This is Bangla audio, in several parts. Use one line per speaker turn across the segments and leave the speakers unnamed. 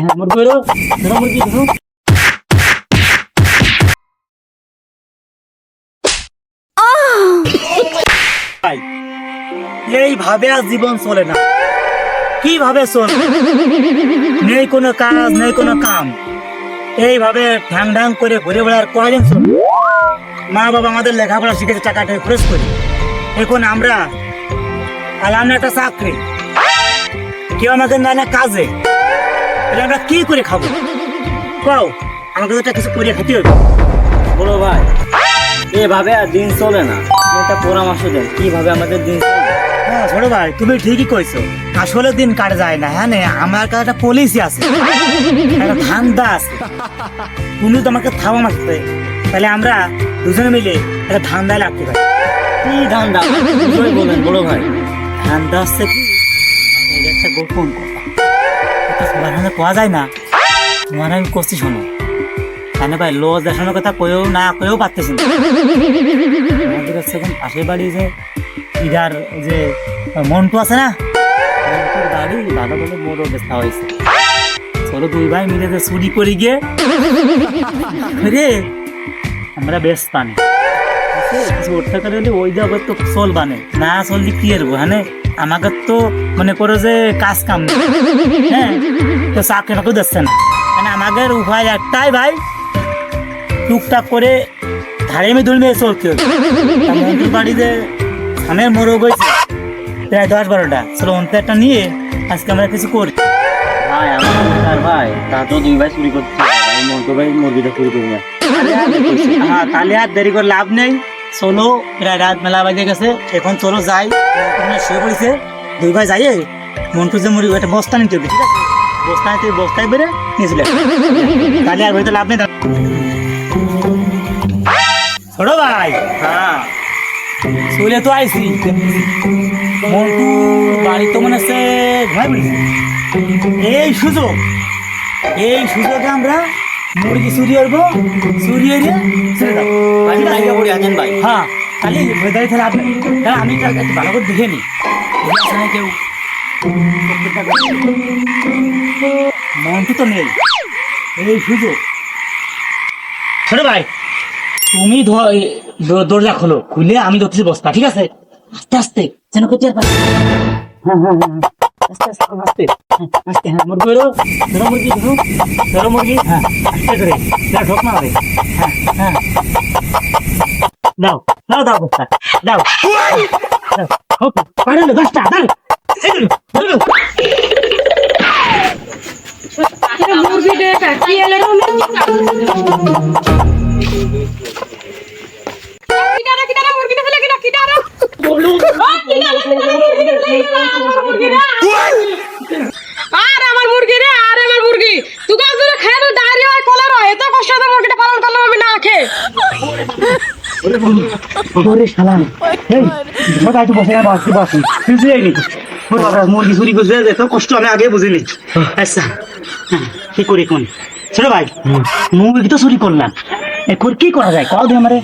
হ্যাঁ মুরগি ধরো ধরো মুরগি ধরো। এইভাবে আর জীবন চলে না। কিভাবে চল, নেই কোনো কাজ নেই কোনো কাম, এইভাবে ঢ্যাং ঢ্যাং করে ঘুরে বেড়ার কয়দিন চল। মা বাবা আমাদের লেখাপড়া শিখেছে, টাকাটা খরচ করি। এখন আমরা আলাম না একটা চাকরি, কেউ আমাকে না না কাজে, তাহলে আমরা কি করে খাবো? কও, আমাকে তো একটা কিছু করে খেতে হবে।
বড় ভাই এভাবে আর দিন চলে না, একটা পরামর্শ দেন কিভাবে আমাদের দিন চলবে।
হ্যাঁ ছোট ভাই, তুমি ঠিকই কইছো, আসলে দিন কাটে যায় না। হ্যাঁ আমার কাছে একটা পলিসি আছে, একটা ধান্দা আছে। তুমি তোমাকে থামা মারতে, তাহলে আমরা দুজনে মিলে একটা ধান্দায় লাগতে পারি।
কি ধান্দা বলেন বড় ভাই।
ধান্দা হচ্ছে কি, এটা একটা গোপন কথা, এটা সবার সামনে পাওয়া যায় না। তোমার আমি করছি শোনো, তাই না ভাই? লজ দেখানোর কথা কয়েও না কয়েও পারতেছি না। আমাদের হচ্ছে এখন পাশের বাড়ি যে ইদার যে মন্টু আছে না, মন্টুর বাড়ি দাদা বলে মোড় ব্যস্ত হয়েছে। চলো দুই ভাই মিলে যে চুরি করে গিয়ে রে আমরা বেশ পানি কিছু ওর টাকা দিলে ওই জায়গায় তো চল বানে না, চললে কি করবো? হ্যাঁ আমাকে তো মনে করো যে কাজ কাম নেই, হ্যাঁ তো চাকরি ফাঁকেও দিচ্ছে না। মানে আমাদের উপায় একটাই ভাই, টুকটাক করে ধারে আমি ধরে চলতে হবে। মন্টুর বাড়িতে আমের মোরগ হয়েছে প্রায় 10-12টা, চলো অন্তরটা নিয়ে আজকে আমরা কিছু করি।
ভাই আমার ভাই তা তো দুই ভাই চুরি করতে, মন্টু ভাই মুরগিটা চুরি করি না।
হ্যাঁ তাহলে আর দেরি করে লাভ নেই, চলো প্রায় রাত মেলা বাজে গেছে, এখন চলো যাই। শুয়ে পড়েছে, দুই ভাই যাইয়ে মন্টু যে মুরগি একটা বস্তা নিতে হবে, ঠিক আছে? বস্তা নিতে বস্তায় বেড়ে নিয়েছিল, তাহলে আর হয়তো লাভ নেই। ছোট ভাই
হ্যাঁ
চলে তো আইসি, মন্টু বাড়ি তো মনে হচ্ছে ঘুমাই পড়েছে। এই সুযোগে আমরা মুরগি চুরি করবো, চুরি হয়ে
ভাই
হ্যাঁ খালি দাঁড়িয়ে তাহলে আপনি, তাহলে আমি একটু ভালো করে দেখে নিই কেউ। মন্টু তো নেই, এই সুযোগ। ছোট ভাই তুমি দরজা খোলো, খুলে আমি ধরতেছি বস্তা, ঠিক আছে? আস্তে আস্তে যেন করতে পারি। হ্যাঁ হ্যাঁ হ্যাঁ আস্তে আস্তে আস্তে আস্তে। হ্যাঁ মুরগি ধরো ধরো মুরগি ধরো ধরো মুরগি, হ্যাঁ আস্তে করে ঢোক না রে। হ্যাঁ হ্যাঁ দাও দাও দাও বস্তা দাও, পারলে 10টা দাও।
মুরগি দেখা কি এলো আর আমার মুরগি রে, আর আমার মুরগি তুই যদি খেয়ে তো ডায়রিয়া হয়, কলেরা হয়, এত কষ্ট তো মুরগিটা পালন করলাম আমি না খেয়ে।
ওরে শালা, এই সবাই তো বসে বসে বসে তুই এই নাকি মুরগি চুরি করছে, এত কষ্ট আমি আগে বুঝিনি। আচ্ছা কি করি কোন? ছোট ভাই মুরগি তো চুরি করলাম, এখন কি করা যায় কল দিয়ে আমারে।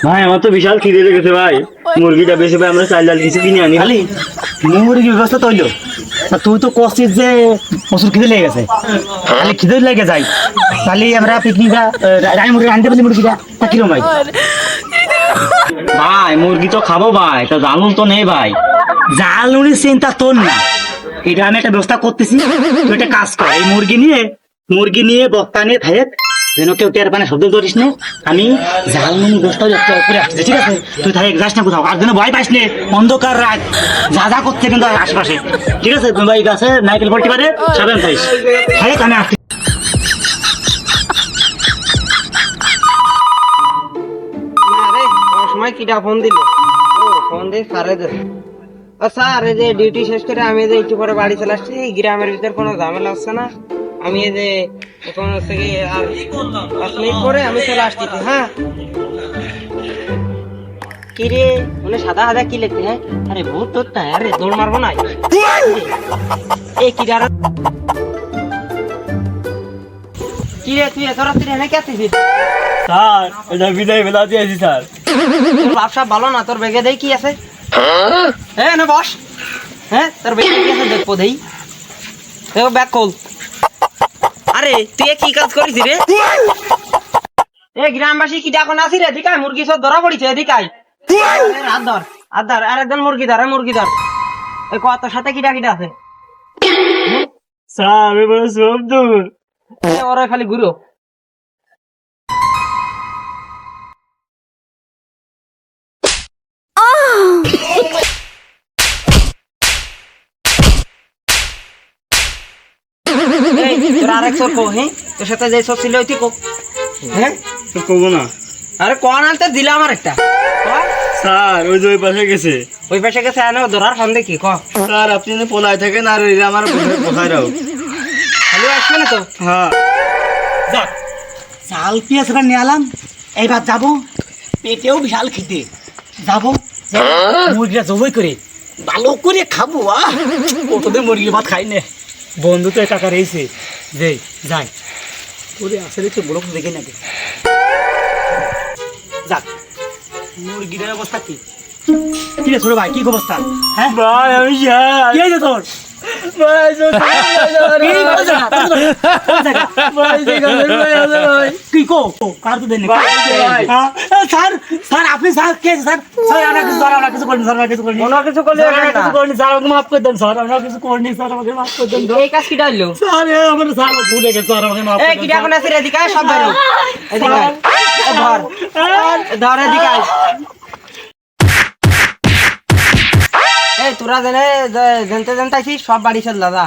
ভাই আমার তো বিশাল খিদে লেগেছে ভাই, মুরগিটা বেশি ভাই আমরা চাল ডাল কিছু কিনে আনি।
খালি মুরগি ব্যবস্থা তৈল, তুই তো কষ্টিস যে প্রচুর খিদে লেগে গেছে, খালি খিদে লেগে যায়। তাহলে আমরা পিকনিকটা রাই মুরগি আনতে পারি, মুরগিটা তা কিরম ভাই?
ভাই মুরগি তো খাবো ভাই, তা জানুন তো নেই ভাই।
জালুনির চিন্তা তোর না, এটা আমি একটা ব্যবস্থা করতেছি। তুই একটা কাজ কর, এই মুরগি নিয়ে বস্তা নিয়ে থাক, যেন কেউ টের পানে শব্দ করিস না। আমি জালমুনি ব্যবস্থা করে আসছি, ঠিক আছে? তুই থাক যাস না কোথাও, আর যেন ভয় পাইস নে। অন্ধকার রাত যা যা করছে কিন্তু আশেপাশে, ঠিক আছে? তুমি ভাই গাছে নাইকেল পড়তে পারে সাবেন থাইস, থাক আমি আসছি।
সময় কিটা ফোন দিল? ও ফোন দিয়ে স্যারে দে। স্যার এই যে ডিউটি শেষ করে আমি যে একটু পরে বাড়ি চলে আসছি, এই গ্রামের ভিতর কোনো ঝামেলা হচ্ছে না, আমি এই যে এখন হচ্ছে কি আর 5 মিনিট পরে আমি চলে আসছি। হ্যাঁ কি রে মানে সাদা সাদা কি লিখতে? হ্যাঁ আরে ভূত তোর তা, আরে দৌড় মারবো না এই কি রে কি রে তুই এত রাত্রে এনে কে আছিস?
স্যার এটা বিদায় বেলা দিয়েছি স্যার।
তোর ব্যবসা ভালো না, তোর বেগে দেই কি আছে? হ্যাঁ না বস, হ্যাঁ তোর বেগে কি আছে দেখবো দেই, ব্যাগ খোল। রে তুই এ কি কাজ করিস রে? এ গ্রামবাসী কি ডাকন আসি রে? এদিকায় মুরগি সব ধরা পড়িছে, এদিকায় হাত ধর, হাত ধর, আর একজন মুরগি ধর, মুরগি ধর। এ কত সাথে কিটা কিটা আছে?
স্যার আমি বলে সব দূর
ওরা খালি ঘুরো। এই, তোরা আরেক সর কো, হ্যাঁ? তোর সাথে যে সব ছিল ওই তুই কো। হ্যাঁ?
কবো না
আরে কোন আনতে দিলাম আর একটা। কয়?
স্যার ওই যে ওই পাশে গেছে।
ওই পাশে গেছে আনো ধরার ফোন দেখি ক।
স্যার আপনি যে পলায় থাকেন আর ওই আমার কোথায় রাও।
খালি আসবে না তো?
হ্যাঁ
যাক চাল পেঁয়াজ এবার নিয়ে আলাম, এইবার যাবো পেটেও বিশাল খেতে যাবো, মুরগিটা জবই করে ভালো করে খাবো। কতদিন মুরগি ভাত খাই নে, বন্ধু তো টাকা রয়েছে যে যাই তোরে আসলে তো বড় দেখে নাকি। যাক মুরগিটার অবস্থা কি কি রে ছোট ভাই, কি অবস্থা? হ্যাঁ
ভাই আমি
কি হয়েছে তোর?
ভাই
কি কোন জায়গা? কোন জায়গা? কি কো কার তো দেন স্যার, স্যার আপনি স্যার কে স্যার? স্যার আমরা কিছু করিনি, স্যার আমরা কিছু করিনি,
কোনো কিছু করলে হবে না।
স্যার আমাকে মাফ করে দেন, স্যার আমরা কিছু করিনি, স্যার আমাকে মাফ করে দেন।
এই কাজ কিটা হইলো?
স্যার আমার স্যার ভুলে গেছে, স্যার আমাকে মাফ
এই
করে
কিটা
দেন।
কোন আছে রে? এদিকে আয়, সব ধরো। এদিকে আয়। এ ধর, ধর এদিকে আয়। এই তোরা জানতে আছিস সব বাড়ি চল দাদা।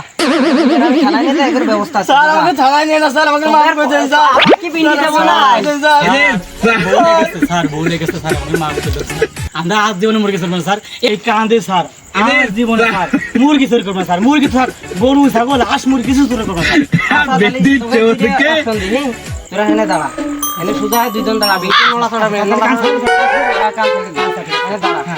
আমি থানায় নিয়ে যাই, এর ব্যবস্থা আছে।
স্যার আমাকে থানায় নিয়ে না স্যার আমাকে মাফ করে দেন স্যার।
আবার কি বিল দিতে বলা?
স্যার ভুলে গেছে, স্যার আমাকে মাফ করে দেন। আমরা আজ জীবনে মুরগি চলবো না স্যার, এই কান্দে স্যার আমার জীবনে স্যার মুরগি চুরি করবো না স্যার, মুরগি স্যার গরু ছাগল হাঁস মুরগি কিছু চুরি করবো না স্যার।
তোরা হেনে দাঁড়া, হেনে সোজা হয়ে দুইজন দাঁড়া, বেশি নোড়া চড়াবে না, নোড়া চড়াবে না। দাঁড়া, হেনে দাঁড়া।